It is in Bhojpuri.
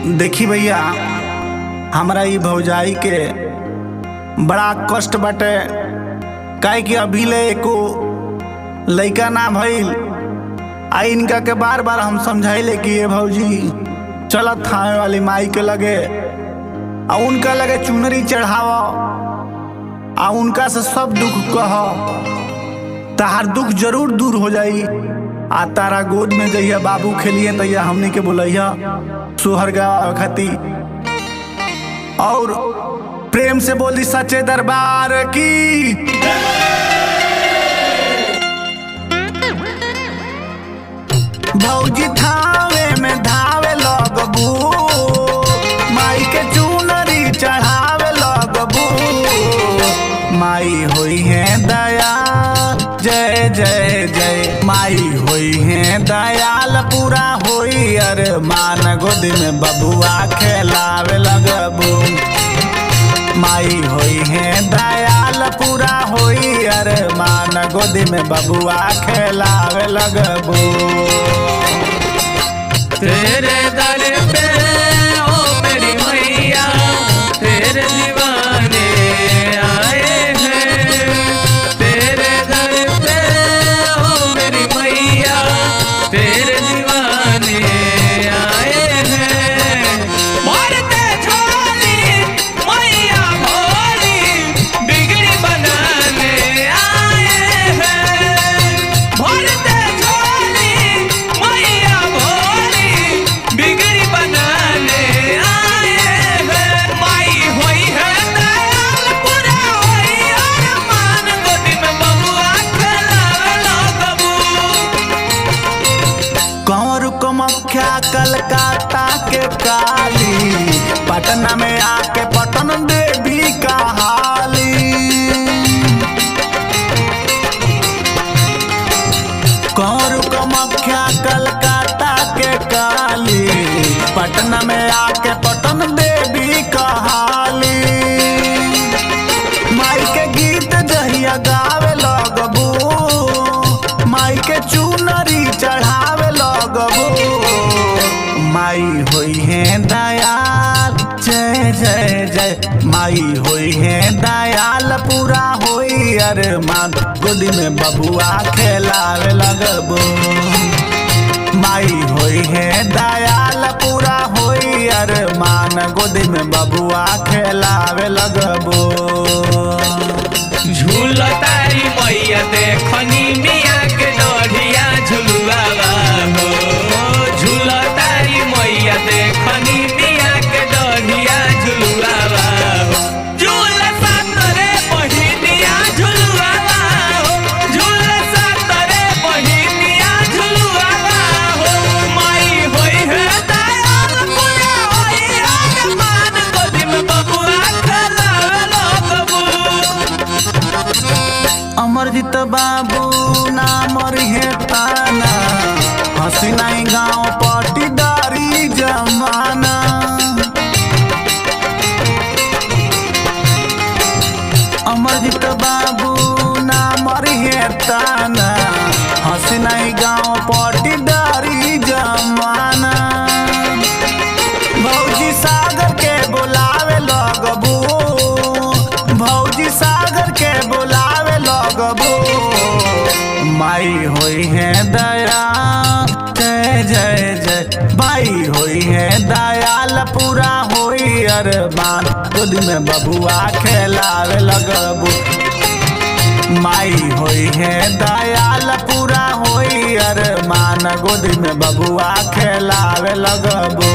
देखी भैया, हमरा ई भौजाई के बड़ा कष्ट बाटे, काहे कि अभी ले एको लइका ना भइल। आ इनका के बार बार हम समझाइले कि ये भौजी चलत थावे वाली माई के लगे आ उनका लगे चुनरी चढ़ाव आ उनका से सब दुख कह, तार दुख जरूर दूर हो जाई। आ तारा गोद में जइया बाबू खेलिए तैया हमने के बोलैया सोहर गावा खती और प्रेम से बोली सच्चे दरबार की। भौजी थावे में धावे लगबू, माई के चुनरी चढ़ावे लगबू। माई होई है दया जय जय जय, माई होई है दयाल पूरा होई अरमान, गोदी में बबुआ खेलावे लगबू। माई होई है दयाल पूरा होई अरमान, गोदी में बबुआ खेलावे लगबू। तेरे दर पे ओ मेरी मैया तेरे दीवाने आए हैं, तेरे दर पे ओ मेरी मैया तेरे दीवाने आए हैं। मारते झोली मैया भोली बिगड़ी बनाने आए हैं, मारते झोली मैया भोली बिगड़ी बनाने आए हैं। माई होई है दयाल पूरा होई अरमान, गोदी में बबुआ खेलावे लगबू। कंवर कमख्या कलकत्ता के काली, पटना में आके पटन देवी कहाली। कंवर कमख्या कलकत्ता के काली, पटना में आके पटन देवी कहाली। माई के गीत जहिया गावे लगबू, माई के चुनरी चढ़ावे लगबू। माई होई है दयाल जय जय जय, माई होई है दयाल पूरा होई अरमान, गोदी में बबुआ खेलावे लगबू। माई होई है दयाल पूरा होई अरमान, गोदी में बबुआ खेलावे लगबू। झूलतारी मैया देखनी मिया के डढ़िया झुलुआवा हो, झूलतारी मैया देखनी मिया के डढ़िया झुलुआवा हो। झूलसा तरे बहिनिया झुलुआवा हो, झूलसा तरे बहिनिया झुलुआवा हो। माई होई है दयाल पूरा होई अरमान, गोदी में बबुआ खेलावे लगबू। अमरजीत बाबू ना मरी है ताना, हंसी नहीं गाँव पटीदारी जमाना। अमरजीत बाबू ना मरी है ताना, हंसी नहीं गाँव पटीदारी जमाना। भौजी सागर के बोलावे लगबू, भौजी सागर के बोलावे लगबू। माई होई है दया जय जय जय, माई होई है दयाल पूरा होई अरमान, गोदी में बबुआ खेलावे लगबू। माई होई है दयाल पूरा होई अरमान, गोदी में बबुआ खेलावे लगबू।